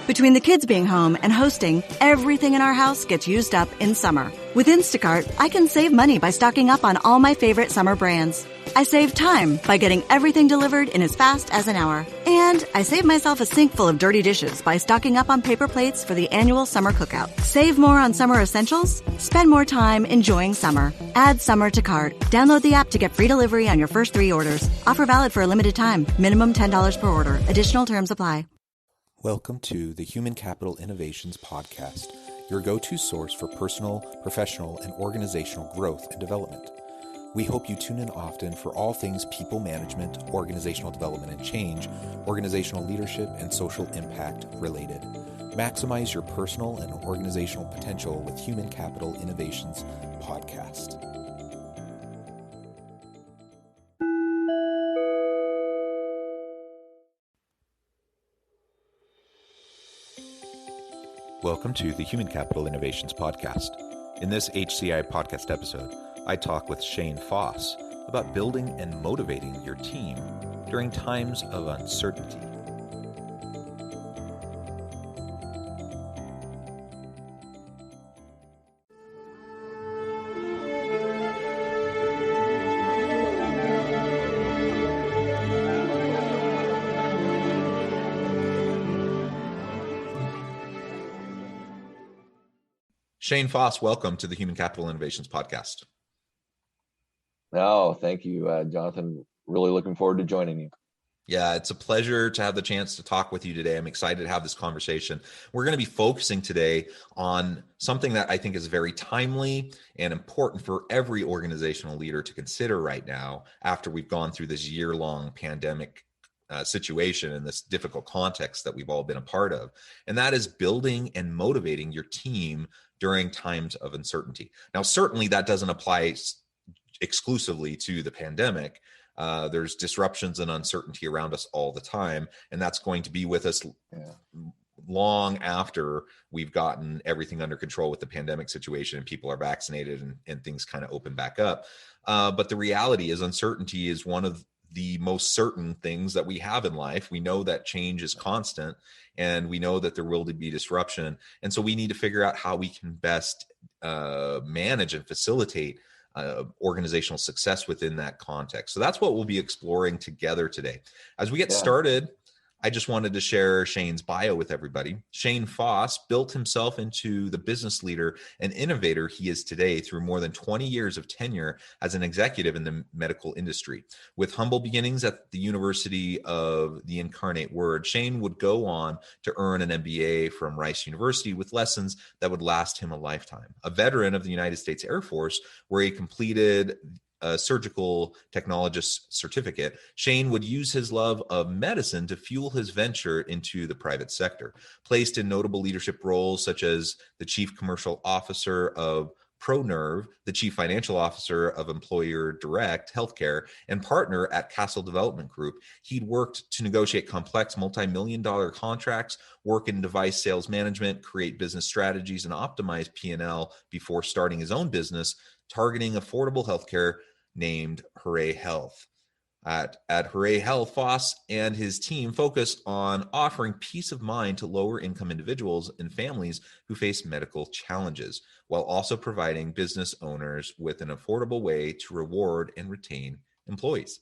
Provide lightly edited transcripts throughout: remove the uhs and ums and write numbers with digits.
Between the kids being home and hosting, everything in our house gets used up in summer. With Instacart, I can save money by stocking up on all my favorite summer brands. I save time by getting everything delivered in as fast as an hour. And I save myself a sink full of dirty dishes by stocking up on paper plates for the annual summer cookout. Save more on summer essentials? Spend more time enjoying summer. Add summer to cart. Download the app to get free delivery on your first 3 orders. Offer valid for a limited time. Minimum $10 per order. Additional terms apply. Welcome to the Human Capital Innovations Podcast, your go-to source for personal, professional, and organizational growth and development. We hope you tune in often for all things people management, organizational development and change, organizational leadership, and social impact related. Maximize your personal and organizational potential with Human Capital Innovations Podcast. Welcome to the Human Capital Innovations Podcast. In this HCI podcast episode, I talk with Shane Foss about building and motivating your team during times of uncertainty. Shane Foss, welcome to the Human Capital Innovations Podcast. Oh, thank you, Jonathan. Really looking forward to joining you. Yeah, it's a pleasure to have the chance to talk with you today. I'm excited to have this conversation. We're going to be focusing today on something that I think is very timely and important for every organizational leader to consider right now after we've gone through this year-long pandemic situation and this difficult context that we've all been a part of. And that is building and motivating your team during times of uncertainty. Now, certainly that doesn't apply exclusively to the pandemic. There's disruptions and uncertainty around us all the time, and that's going to be with us long after we've gotten everything under control with the pandemic situation and people are vaccinated and things kind of open back up. But the reality is uncertainty is one of the most certain things that we have in life. We know that change is constant and we know that there will be disruption. And so we need to figure out how we can best manage and facilitate organizational success within that context. So that's what we'll be exploring together today. As we get started, I just wanted to share Shane's bio with everybody. Shane Foss built himself into the business leader and innovator he is today through more than 20 years of tenure as an executive in the medical industry. With humble beginnings at the University of the Incarnate Word, Shane would go on to earn an MBA from Rice University with lessons that would last him a lifetime. A veteran of the United States Air Force, where he completed a surgical technologist certificate, Shane would use his love of medicine to fuel his venture into the private sector. Placed in notable leadership roles such as the chief commercial officer of ProNerve, the chief financial officer of Employer Direct Healthcare, and partner at Castle Development Group, he'd worked to negotiate complex multi-million-dollar contracts, work in device sales management, create business strategies, and optimize P&L before starting his own business, targeting affordable healthcare named Hooray Health. At Hooray Health, Foss and his team focus on offering peace of mind to lower income individuals and families who face medical challenges, while also providing business owners with an affordable way to reward and retain employees.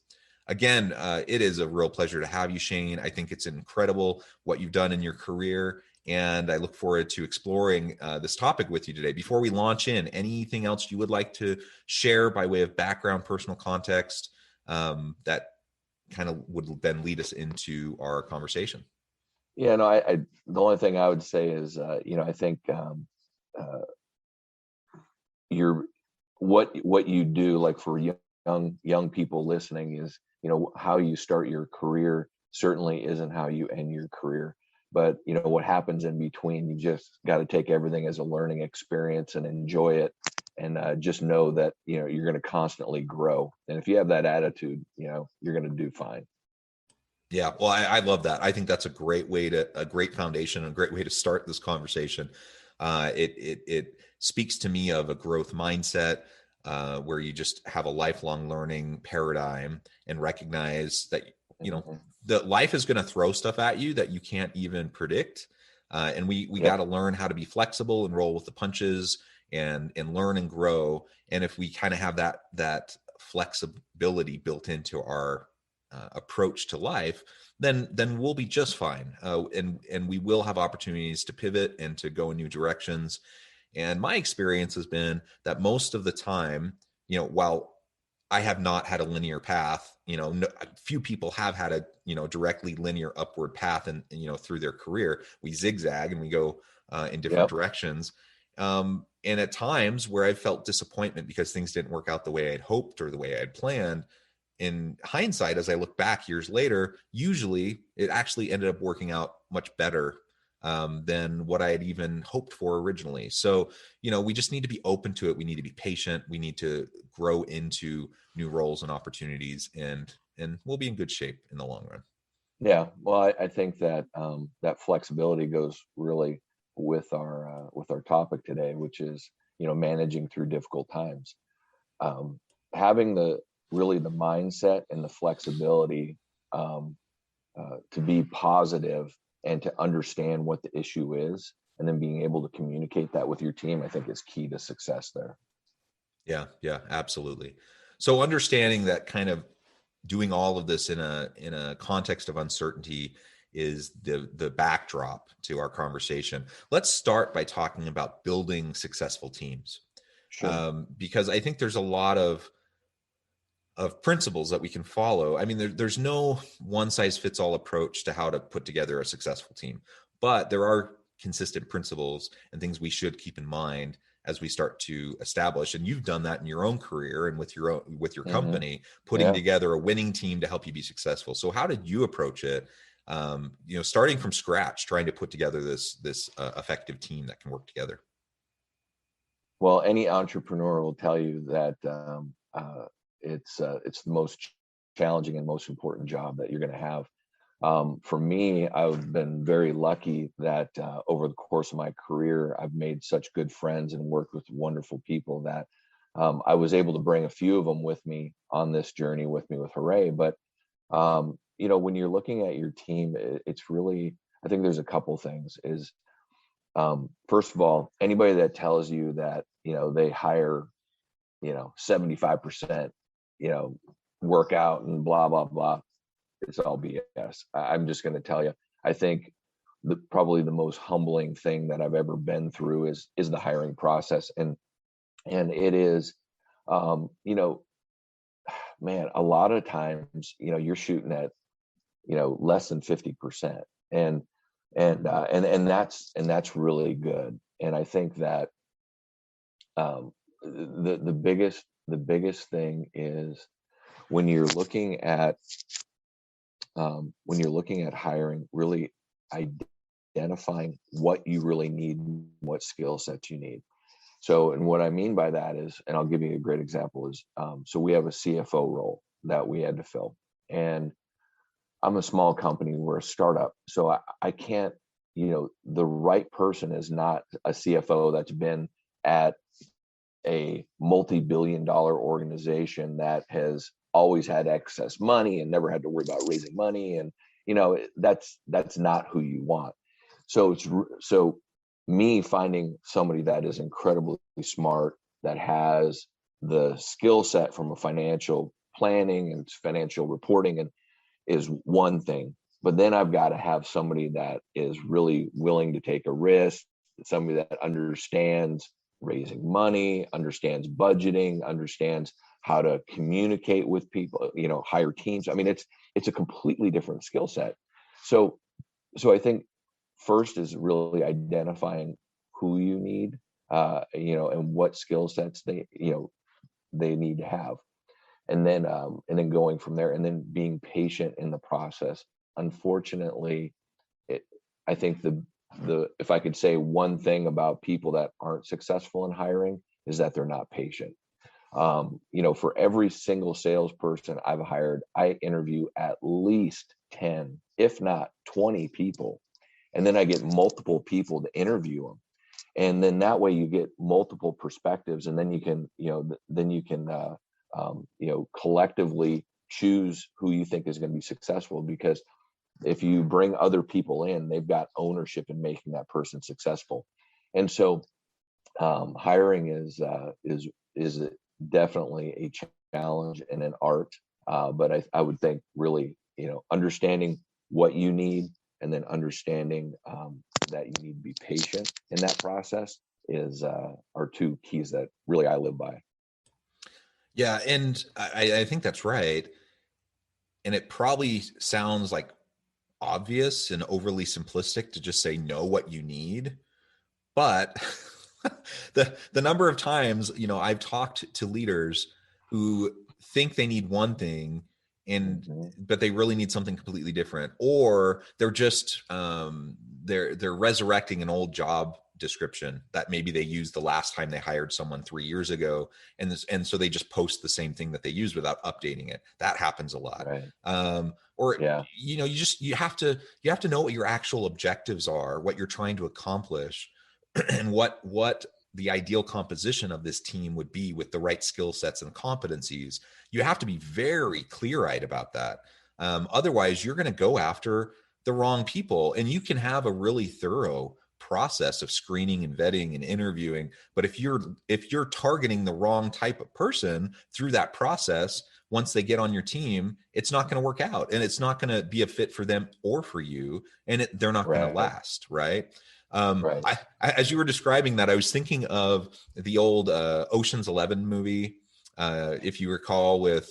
Again, it is a real pleasure to have you, Shane. I think it's incredible what you've done in your career, and I look forward to exploring this topic with you today. Before we launch in, anything else you would like to share by way of background, personal context, that kind of would then lead us into our conversation? Yeah, no, I the only thing I would say is, I think what you do, like for young people listening, is, how you start your career certainly isn't how you end your career. But, what happens in between, you just got to take everything as a learning experience and enjoy it. And just know that, you're going to constantly grow. And if you have that attitude, you're going to do fine. Yeah, well, I love that. I think that's a great foundation, a great way to start this conversation. It speaks to me of a growth mindset where you just have a lifelong learning paradigm and recognize that, that life is going to throw stuff at you that you can't even predict. And we Yep. got to learn how to be flexible and roll with the punches and learn and grow. And if we kind of have that flexibility built into our approach to life, then we'll be just fine. And we will have opportunities to pivot and to go in new directions. And my experience has been that most of the time, while I have not had a linear path, few people have had a, directly linear upward path and, through their career. We zigzag and we go in different Yep. directions. And at times where I felt disappointment because things didn't work out the way I'd hoped or the way I'd planned, in hindsight, as I look back years later, usually it actually ended up working out much better than what I had even hoped for originally. So, we just need to be open to it. We need to be patient. We need to grow into new roles and opportunities, and we'll be in good shape in the long run. Yeah. Well, I think that that flexibility goes really with our topic today, which is, managing through difficult times. Having the mindset and the flexibility to be positive and to understand what the issue is, and then being able to communicate that with your team, I think is key to success there. Yeah, absolutely. So understanding that kind of doing all of this in a context of uncertainty is the backdrop to our conversation. Let's start by talking about building successful teams. Sure. Because I think there's a lot of principles that we can follow. I mean, there's no one size fits all approach to how to put together a successful team, but there are consistent principles and things we should keep in mind as we start to establish. And you've done that in your own career and with your Mm-hmm. company, putting together a winning team to help you be successful. So how did you approach it? Starting from scratch, trying to put together this effective team that can work together. Well, any entrepreneur will tell you that it's the most challenging and most important job that you're going to have. For me, I've been very lucky that over the course of my career, I've made such good friends and worked with wonderful people that I was able to bring a few of them with me on this journey with me with Hooray. But when you're looking at your team, it's really, I think there's a couple things. Is first of all, anybody that tells you that they hire 75% workout and blah blah blah, it's all BS. I'm just going to tell you, I think probably the most humbling thing that I've ever been through is the hiring process. And it is, man, a lot of times, you're shooting at, less than 50%. And that's really good. And I think that the biggest thing is when you're looking at hiring, really identifying what you really need, what skill sets you need. So, and what I mean by that is, and I'll give you a great example is, so we have a CFO role that we had to fill, and I'm a small company, we're a startup, so I can't, the right person is not a CFO that's been at a multi-billion-dollar organization that has always had excess money and never had to worry about raising money, and that's not who you want. So me finding somebody that is incredibly smart, that has the skill set from a financial planning and financial reporting, and is one thing. But then I've got to have somebody that is really willing to take a risk, somebody that understands raising money, understands budgeting, understands how to communicate with people, hire teams. I mean, it's a completely different skill set. So I think first is really identifying who you need, and what skill sets they need to have, and then going from there, and then being patient in the process. Unfortunately, I think the if I could say one thing about people that aren't successful in hiring is that they're not patient. For every single salesperson I've hired, I interview at least 10, if not 20 people. And then I get multiple people to interview them. And then that way you get multiple perspectives, and then you can, collectively choose who you think is going to be successful. Because if you bring other people in, they've got ownership in making that person successful. And so hiring is definitely a challenge and an art. But I would think really, understanding what you need, and then understanding that you need to be patient in that process are two keys that really I live by. Yeah, and I think that's right. And it probably sounds like obvious and overly simplistic to just say know what you need, but the number of times I've talked to leaders who think they need one thing and but they really need something completely different, or they're just they're resurrecting an old job description that maybe they used the last time they hired someone 3 years ago, and so they just post the same thing that they used without updating it. That happens a lot. Right. Or Yeah. you have to know what your actual objectives are, what you're trying to accomplish, and what the ideal composition of this team would be with the right skill sets and competencies. You have to be very clear-eyed about that. Otherwise, you're going to go after the wrong people. And you can have a really thorough process of screening and vetting and interviewing, but if you're targeting the wrong type of person through that process, once they get on your team, it's not going to work out, and it's not going to be a fit for them or for you, and they're not going to last, right? Right. As you were describing that, I was thinking of the old Ocean's 11 movie, if you recall, with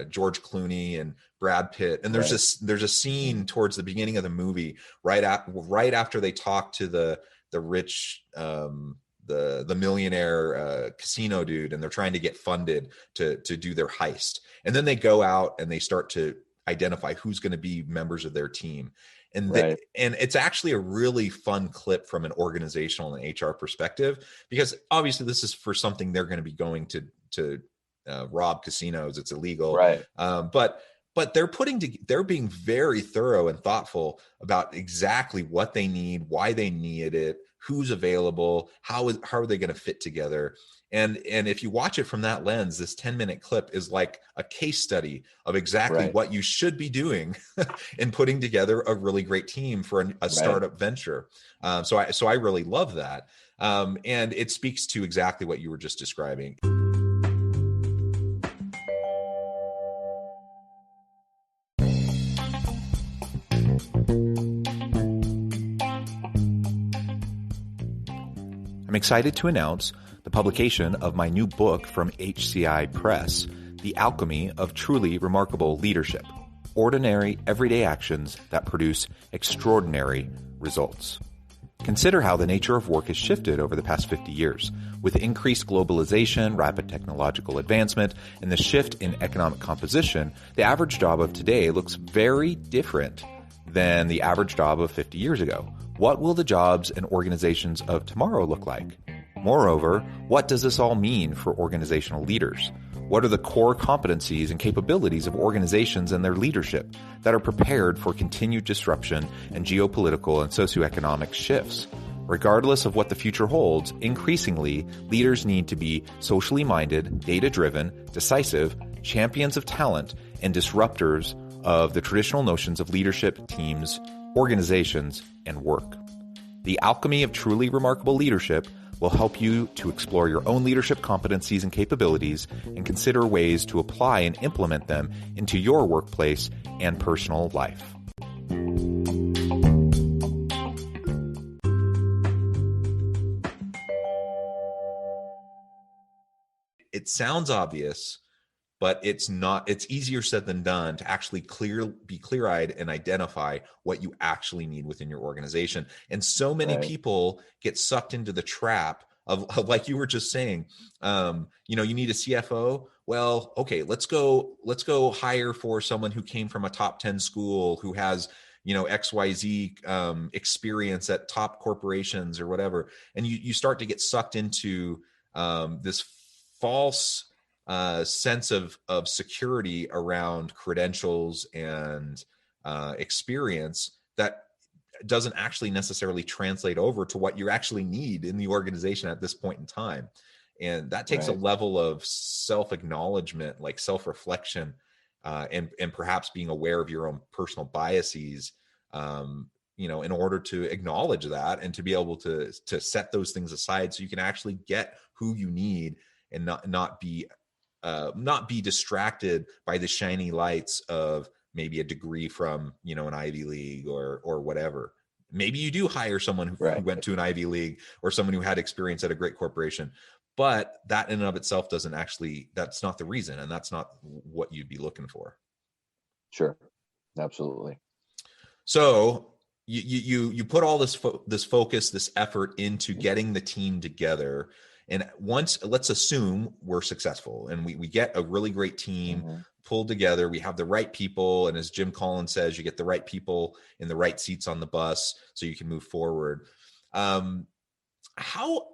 George Clooney and Brad Pitt. And there's a scene towards the beginning of the movie, right after they talk to the rich the millionaire casino dude, and they're trying to get funded to do their heist. And then they go out and they start to identify who's going to be members of their team. And and it's actually a really fun clip from an organizational and HR perspective, because obviously this is for something they're going to be going to rob casinos. It's illegal. Right. But they're being very thorough and thoughtful about exactly what they need, why they need it, who's available, how are they going to fit together. And if you watch it from that lens, this 10-minute clip is like a case study of exactly what you should be doing in putting together a really great team for a startup venture. So I really love that. And it speaks to exactly what you were just describing. I'm excited to announce the publication of my new book from HCI Press, The Alchemy of Truly Remarkable Leadership: Ordinary, Everyday Actions That Produce Extraordinary Results. Consider how the nature of work has shifted over the past 50 years. With increased globalization, rapid technological advancement, and the shift in economic composition, the average job of today looks very different than the average job of 50 years ago. What will the jobs and organizations of tomorrow look like? Moreover, what does this all mean for organizational leaders? What are the core competencies and capabilities of organizations and their leadership that are prepared for continued disruption and geopolitical and socioeconomic shifts? Regardless of what the future holds, increasingly, leaders need to be socially minded, data-driven, decisive, champions of talent, and disruptors of the traditional notions of leadership, teams, organizations, and work. The Alchemy of Truly Remarkable Leadership will help you to explore your own leadership competencies and capabilities and consider ways to apply and implement them into your workplace and personal life. It sounds obvious, but it's not. It's easier said than done to actually be clear-eyed and identify what you actually need within your organization. And so many people get sucked into the trap of like you were just saying, you need a CFO. Well, okay, let's go hire for someone who came from a top 10 school, who has, XYZ experience at top corporations or whatever. And you start to get sucked into this false sense of security around credentials and experience that doesn't actually necessarily translate over to what you actually need in the organization at this point in time. And that takes a level of self-acknowledgement, like self-reflection, and perhaps being aware of your own personal biases, in order to acknowledge that and to be able to set those things aside so you can actually get who you need and not be distracted by the shiny lights of maybe a degree from, an Ivy League or whatever. Maybe you do hire someone who went to an Ivy League or someone who had experience at a great corporation, but that in and of itself that's not the reason. And that's not what you'd be looking for. Sure. Absolutely. So you put all this focus, this effort into getting the team together. And let's assume we're successful and we get a really great team pulled together. We have the right people. And as Jim Collins says, you get the right people in the right seats on the bus so you can move forward. How,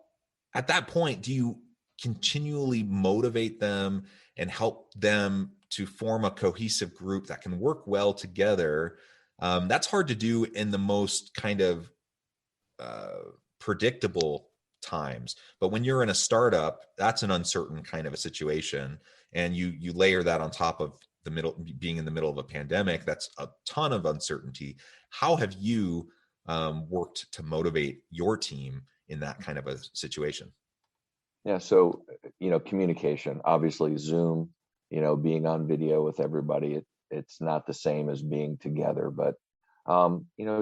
at that point, do you continually motivate them and help them to form a cohesive group that can work well together? That's hard to do in the most kind of predictable times. But when you're in a startup, that's an uncertain kind of a situation. And you layer that on top of being in the middle of a pandemic, that's a ton of uncertainty. How have you worked to motivate your team in that kind of a situation? Yeah. So, communication, obviously Zoom, being on video with everybody, it's not the same as being together, but,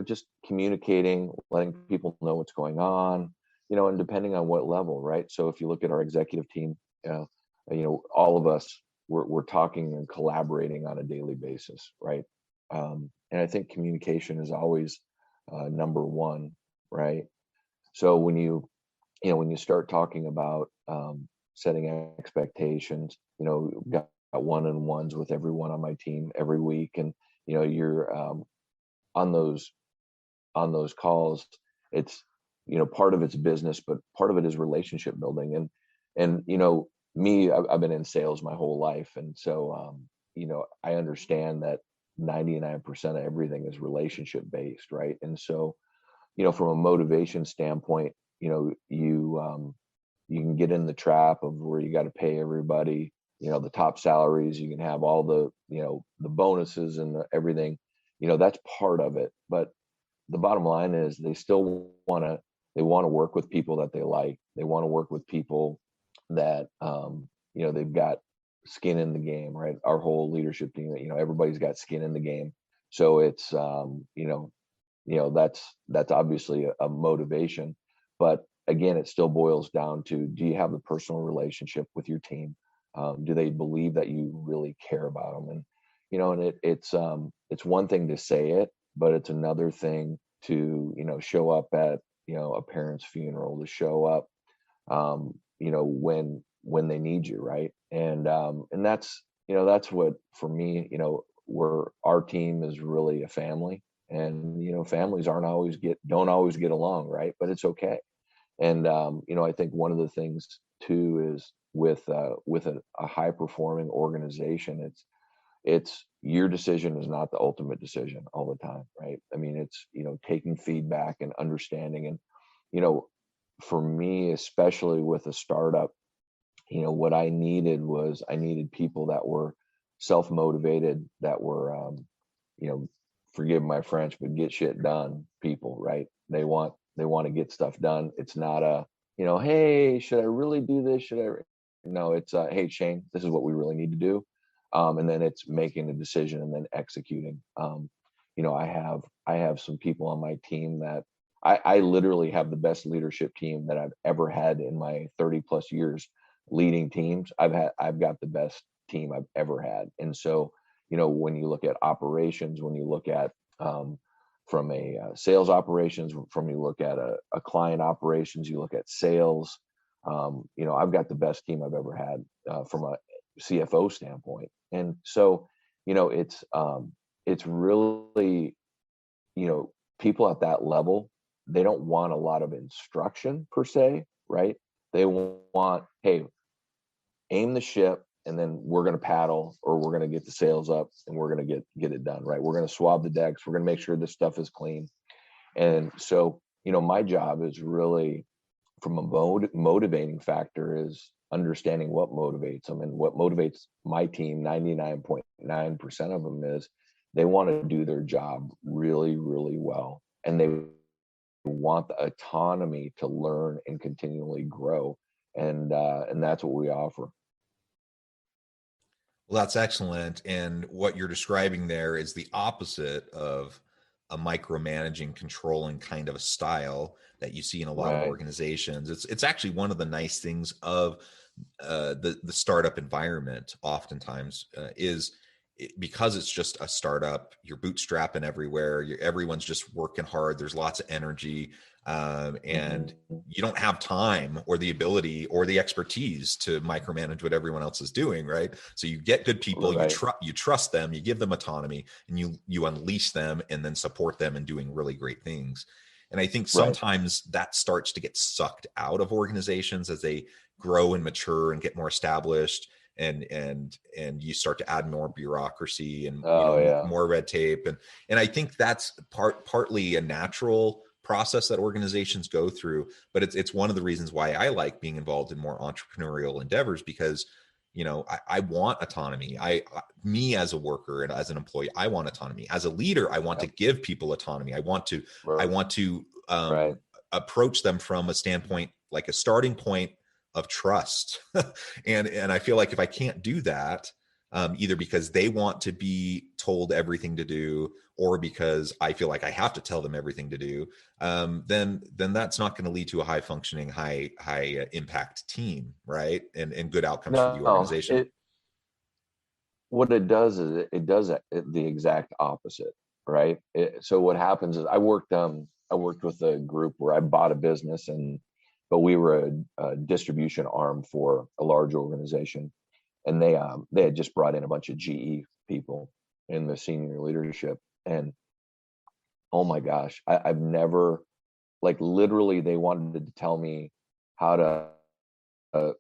just communicating, letting people know what's going on, and depending on what level, right? So if you look at our executive team, all of us, we're talking and collaborating on a daily basis, right? And I think communication is always number one, right? So when you start talking about setting expectations, got one-on-ones with everyone on my team every week, and you're on those calls. It's part of it's business, but part of it is relationship building. And me, I've been in sales my whole life, and so I understand that 99% of everything is relationship based, right? And so from a motivation standpoint, you can get in the trap of where you got to pay everybody, the top salaries. You can have all the the bonuses and everything. That's part of it. But the bottom line is they still want to work with people that they like. They want to work with people that they've got skin in the game, right? Our whole leadership team, everybody's got skin in the game. So it's that's obviously a motivation. But again, it still boils down to, do you have the personal relationship with your team? Do they believe that you really care about them? And it's one thing to say it, but it's another thing to show up at a parent's funeral, to show up when they need you, right? And that's what, for me, our team is really a family. And families don't always get along, right? But it's okay. And I think one of the things too is with a high performing organization, it's your decision is not the ultimate decision all the time, right? I mean, it's taking feedback and understanding. And for me, especially with a startup, what I needed people that were self-motivated, that were forgive my French, but get shit done people, right? They want to get stuff done. It's not hey, should I really do this? No, it's hey, Shane, this is what we really need to do. And then it's making a decision and then executing. I have some people on my team that I literally have the best leadership team that I've ever had in my 30 plus years leading teams. I've got the best team I've ever had. And so, when you look at operations, when you look at from a sales operations, from you look at a client operations, you look at sales, I've got the best team I've ever had from a CFO standpoint. And so, it's really, people at that level, they don't want a lot of instruction per se, right? They want, hey, aim the ship, and then we're going to paddle, or we're going to get the sails up, and we're going to get it done, right? We're going to swab the decks. We're going to make sure this stuff is clean. And so, my job is really from a motivating factor is understanding what motivates them. And what motivates my team, 99.9% of them, is they want to do their job really, really well. And they want the autonomy to learn and continually grow. And that's what we offer. Well, that's excellent. And what you're describing there is the opposite of a micromanaging, controlling kind of a style that you see in a lot of Right. organizations. It's actually one of the nice things of the startup environment. Oftentimes, because it's just a startup. You're bootstrapping everywhere. Everyone's just working hard. There's lots of energy, and Mm-hmm. you don't have time or the ability or the expertise to micromanage what everyone else is doing, right? So you get good people, Right. you trust them, you give them autonomy, and you unleash them and then support them in doing really great things. And I think Right. sometimes that starts to get sucked out of organizations as they grow and mature and get more established, and you start to add more bureaucracy and Oh yeah. more red tape, and I think that's partly a natural process that organizations go through, but it's one of the reasons why I like being involved in more entrepreneurial endeavors, because I want autonomy. Me as a worker and as an employee, I want autonomy. As a leader, I want to Yep. give people autonomy. I want to Right. approach them from a standpoint, like a starting point of trust. And I feel like if I can't do that, either because they want to be told everything to do, or because I feel like I have to tell them everything to do, then that's not going to lead to a high functioning, high impact team, right? And good outcomes for the No, organization. what it does is it does the exact opposite, right? So what happens is I worked with a group where I bought a business, but we were a distribution arm for a large organization, and they had just brought in a bunch of GE people in the senior leadership, and oh my gosh, I've never, like, literally they wanted to tell me how to uh,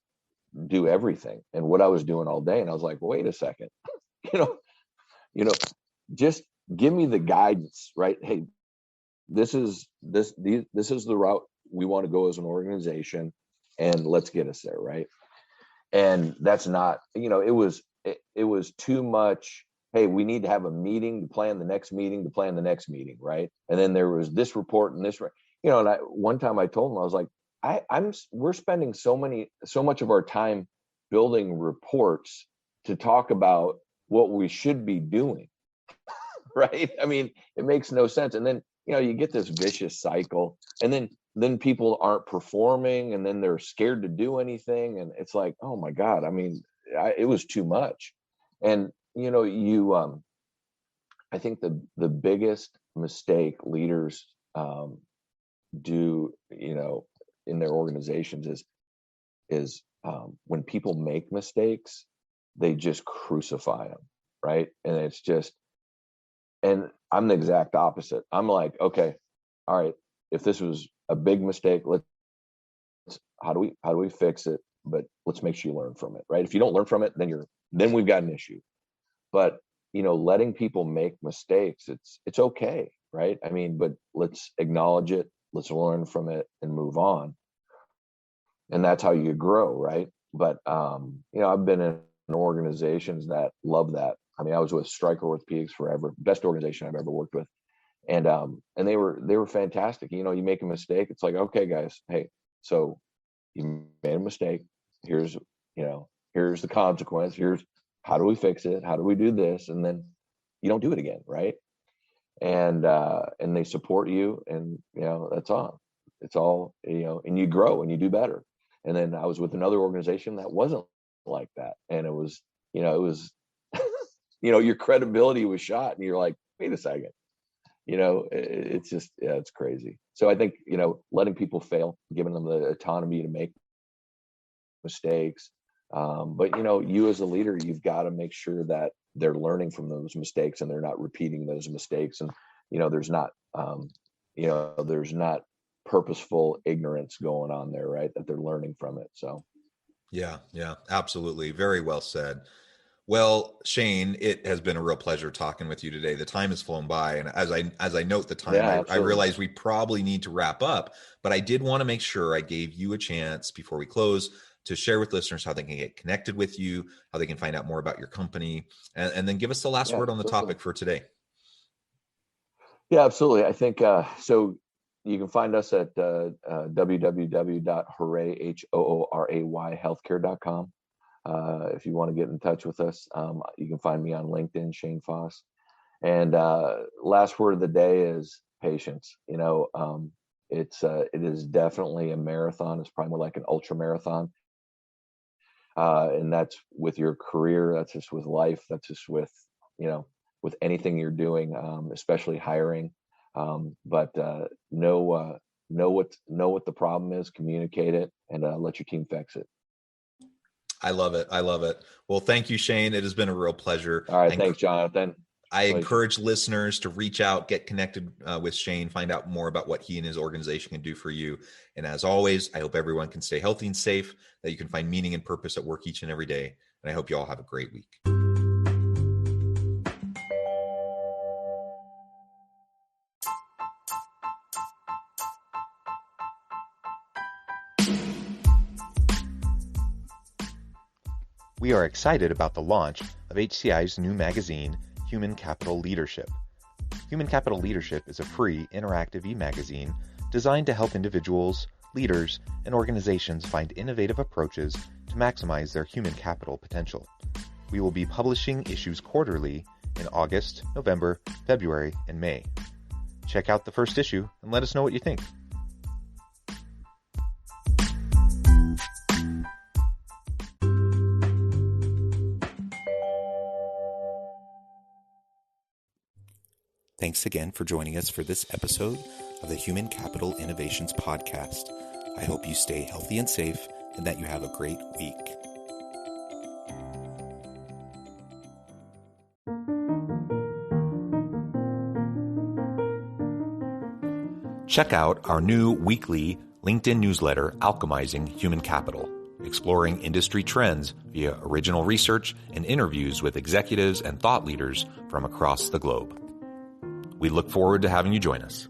do everything and what I was doing all day, and I was like, wait a second, you know, you know, just give me the guidance, right? Hey, this is the route we want to go as an organization, and let's get us there, right? And that's not, it was too much. Hey, we need to have a meeting to plan the next meeting to plan the next meeting, right? And then there was this report and this, and one time I told him, I was like, we're spending so much of our time building reports to talk about what we should be doing, right? I mean, it makes no sense. And then, you get this vicious cycle, and then people aren't performing, and then they're scared to do anything. And it's like, oh my God, I mean, it was too much. And, I think the biggest mistake leaders do, in their organizations is when people make mistakes, they just crucify them, right? And it's just, and I'm the exact opposite. I'm like, okay, all right, if this was a big mistake, how do we fix it? But let's make sure you learn from it, right? If you don't learn from it, then we've got an issue. But letting people make mistakes, it's okay, right? I mean, but let's acknowledge it, let's learn from it and move on. And that's how you grow, right? But I've been in organizations that love that. I mean, I was with Stryker Orthopedics forever, best organization I've ever worked with. And they were fantastic. You make a mistake, it's like, okay, guys, hey, so you made a mistake. Here's the consequence. Here's how do we fix it? How do we do this? And then you don't do it again, right? And they support you, and that's all. It's all, and you grow and you do better. And then I was with another organization that wasn't like that, and it was your credibility was shot, and you're like, wait a second. It's just, yeah, it's crazy. So I think, letting people fail, giving them the autonomy to make mistakes. But, you as a leader, you've got to make sure that they're learning from those mistakes and they're not repeating those mistakes. And, there's not, there's not purposeful ignorance going on there, right? That they're learning from it. So. Yeah, absolutely. Very well said. Well, Shane, it has been a real pleasure talking with you today. The time has flown by, and as I note the time, Yeah, I absolutely. realize we probably need to wrap up. But I did want to make sure I gave you a chance before we close to share with listeners how they can get connected with you, how they can find out more about your company, and then give us the last Yeah, word on the absolutely. topic for today. Yeah, absolutely. I think so. You can find us at www.hooray.healthcare.com. If you want to get in touch with us, you can find me on LinkedIn, Shane Foss. And last word of the day is patience. It is definitely a marathon. It's probably more like an ultra marathon, and that's with your career. That's just with life. That's just with you know with anything you're doing, especially hiring. But know what the problem is, communicate it, and let your team fix it. I love it. I love it. Well, thank you, Shane. It has been a real pleasure. All right, thanks, Jonathan. I Pleasure. encourage listeners to reach out, get connected with Shane, find out more about what he and his organization can do for you. And as always, I hope everyone can stay healthy and safe, that you can find meaning and purpose at work each and every day. And I hope you all have a great week. We are excited about the launch of HCI's new magazine, Human Capital Leadership. Human Capital Leadership is a free, interactive e-magazine designed to help individuals, leaders, and organizations find innovative approaches to maximize their human capital potential. We will be publishing issues quarterly in August, November, February, and May. Check out the first issue and let us know what you think. Thanks again for joining us for this episode of the Human Capital Innovations Podcast. I hope you stay healthy and safe and that you have a great week. Check out our new weekly LinkedIn newsletter, Alchemizing Human Capital, exploring industry trends via original research and interviews with executives and thought leaders from across the globe. We look forward to having you join us.